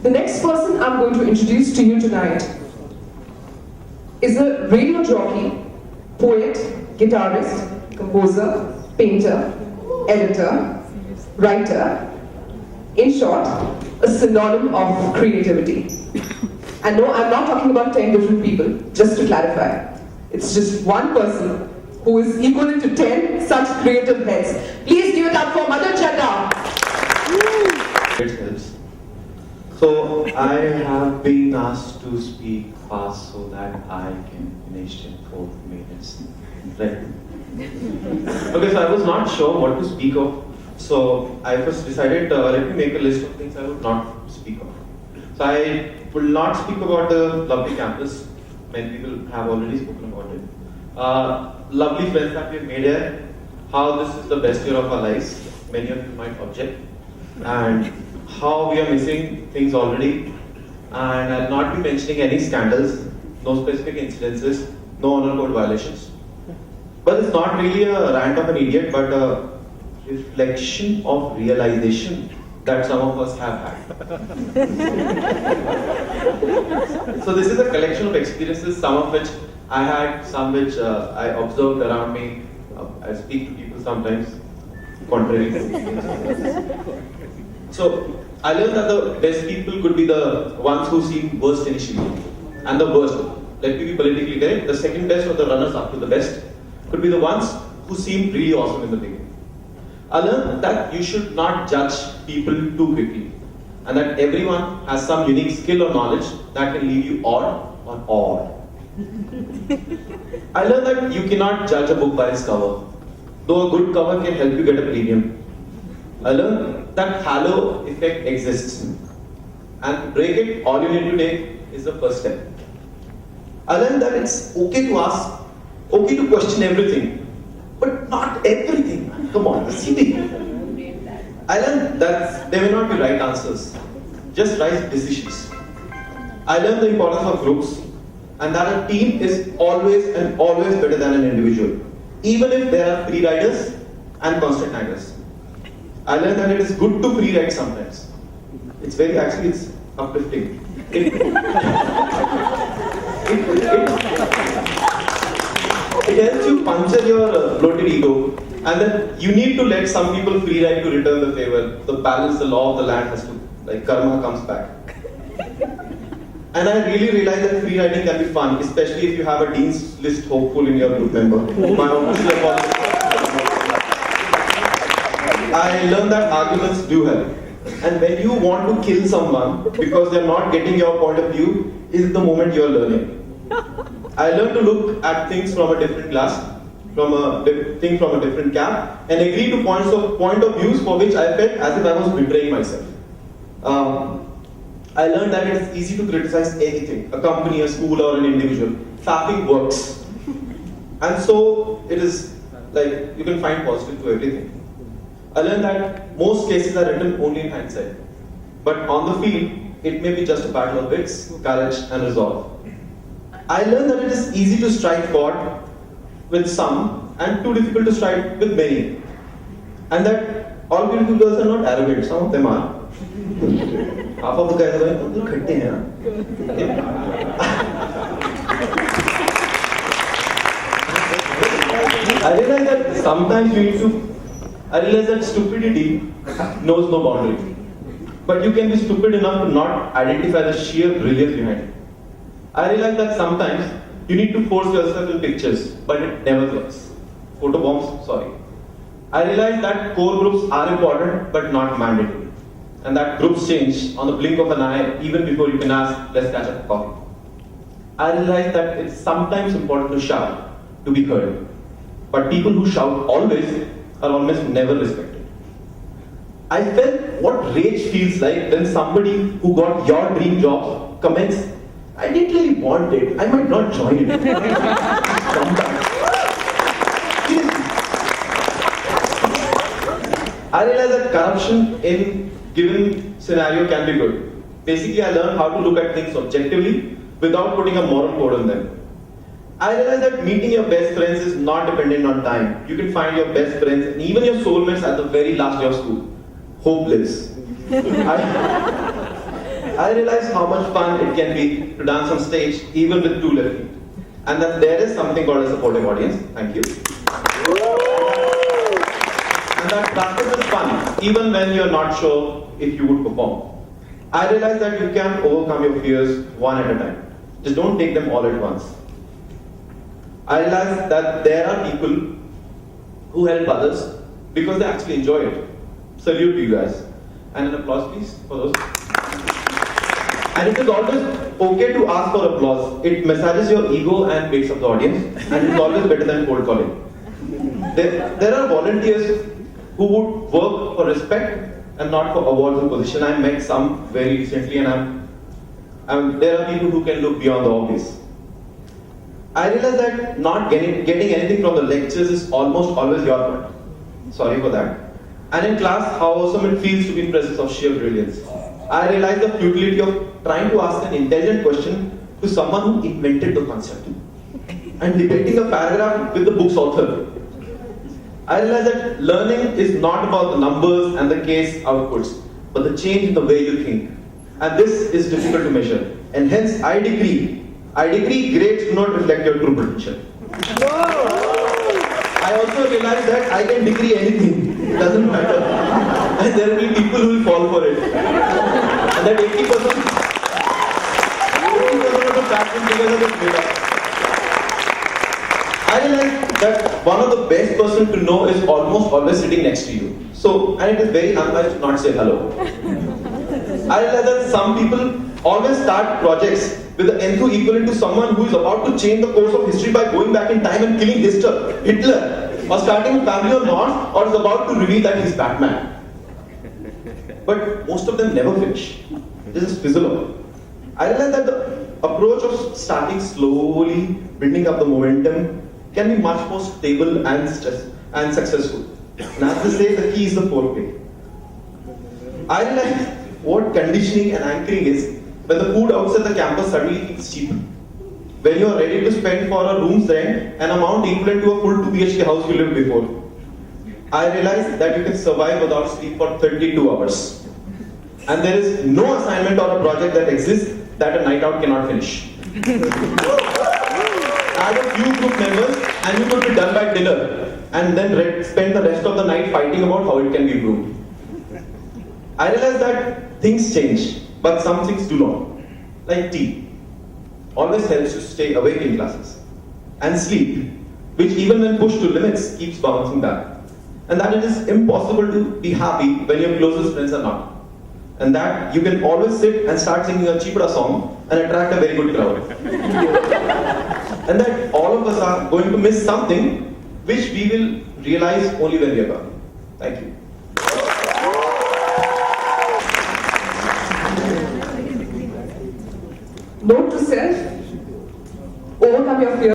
The next person I'm going to introduce to you tonight is a radio jockey, poet, guitarist, composer, painter, editor, writer, in short, a synonym of creativity. And no, I'm not talking about 10 different people, just to clarify. It's just one person who is equivalent to 10 such creative heads. Please give it up for Madhur Chadha. It helps. So I have been asked to speak fast so that I can finish in 4 minutes. Right? Okay, so I was not sure what to speak of. So I first decided, let me make a list of things I would not speak of. So I will not speak about the lovely campus. Many people have already spoken about it. Lovely friends that we've made here. How this is the best year of our lives. Many of you might object. And how we are missing things already. And I'll not be mentioning any scandals, no specific incidences, no honor code violations. But it's not really a rant of an idiot, but a reflection of realization that some of us have had. So this is a collection of experiences, some of which I had, some which I observed around me. I speak to people sometimes, contrary. So I learned that the best people could be the ones who seem worst initially. And the worst, let me be politically correct, the second best or the runners up to the best could be the ones who seem really awesome in the beginning. I learned that you should not judge people too quickly, and that everyone has some unique skill or knowledge that can leave you odd or odd. I learned that you cannot judge a book by its cover, though a good cover can help you get a premium. I learned that halo effect exists, and to break it, all you need to take is the first step. I learned that it's okay to ask, okay to question everything, but not everything. Come on, see. I learned that there may not be right answers, just right decisions. I learned the importance of groups, and that a team is always and always better than an individual, even if there are free riders and constant naggers. I learned that it is good to free ride sometimes. It's uplifting. It helps you puncture your bloated ego, and then you need to let some people free ride to return the favor. The balance, the law of the land has to, like karma comes back. And I really realized that free riding can be fun, especially if you have a Dean's List hopeful in your group member. My official apology. I learned that arguments do help. And when you want to kill someone because they're not getting your point of view, is the moment you're learning. I learned to look at things from a different glass, from a different cap, and agree to point of views for which I felt as if I was betraying myself. I learned that it is easy to criticize anything, a company, a school, or an individual. Fapping works. And so it is like you can find positive to everything. I learned that most cases are written only in hindsight. But on the field, it may be just a battle of wits, courage, and resolve. I learned that it is easy to strike God with some and too difficult to strike with many. And that all beautiful girls are not arrogant, some of them are. Half of the guys are like, "They're khatte hain." I realized that sometimes I realized that stupidity knows no boundary. But you can be stupid enough to not identify the sheer brilliance behind it. I realized that sometimes you need to force yourself in pictures, but it never works. Photo bombs, sorry. I realized that core groups are important, but not mandatory. And that groups change on the blink of an eye, even before you can ask, let's catch up for coffee. I realized that it's sometimes important to shout, to be heard. But people who shout always are almost never respected. I felt what rage feels like when somebody who got your dream job comments, I didn't really want it, I might not join it. I realized that corruption in given scenario can be good. Basically, I learned how to look at things objectively without putting a moral code on them. I realized that meeting your best friends is not dependent on time. You can find your best friends and even your soulmates at the very last day of school. Hopeless. I realized how much fun it can be to dance on stage even with 2 left feet. And that there is something called a supportive audience. Thank you. And that practice is fun even when you're not sure if you would perform. I realized that you can overcome your fears one at a time. Just don't take them all at once. I realized that there are people who help others because they actually enjoy it. Salute to you guys. And an applause please for those. And it is always okay to ask for applause. It massages your ego and wakes up the audience, and it's always better than cold calling. There are volunteers who would work for respect and not for awards or position. I met some very recently, and there are people who can look beyond the obvious. I realized that not getting anything from the lectures is almost always your fault. Sorry for that. And in class, how awesome it feels to be in presence of sheer brilliance. I realized the futility of trying to ask an intelligent question to someone who invented the concept and debating a paragraph with the book's author. I realized that learning is not about the numbers and the case outputs, but the change in the way you think. And this is difficult to measure. And hence, I decree grades do not reflect your true potential. I also realized that I can decree anything. It doesn't matter. And there will be people who will fall for it. And that 80% of the platform together is made up. I realized that one of the best person to know is almost always sitting next to you. So, and it is very unwise to not say hello. I realized that some people always start projects with the enthu equivalent to someone who is about to change the course of history by going back in time and killing Hitler, or starting a family or not, or is about to reveal that he's Batman. But most of them never finish. They just fizzle out. I realized that the approach of starting slowly, building up the momentum, can be much more stable and successful. And as they say, the key is the foreplay. I realized what conditioning and anchoring is when the food outside the campus suddenly feels cheap. When you are ready to spend for a room's rent an amount equivalent to a full 2 BHK house you lived before. I realized that you can survive without sleep for 32 hours. And there is no assignment or a project that exists that a night out cannot finish. Add a few group members and you could be done by dinner and then spend the rest of the night fighting about how it can be improved. I realized that things change, but some things do not. Like tea. Always helps you stay awake in classes. And sleep, which even when pushed to limits, keeps bouncing back. And that it is impossible to be happy when your closest friends are not. And that you can always sit and start singing a Chipra song and attract a very good crowd. And that all of us are going to miss something which we will realize only when we are gone. Thank you. Note to self, overcome your fear.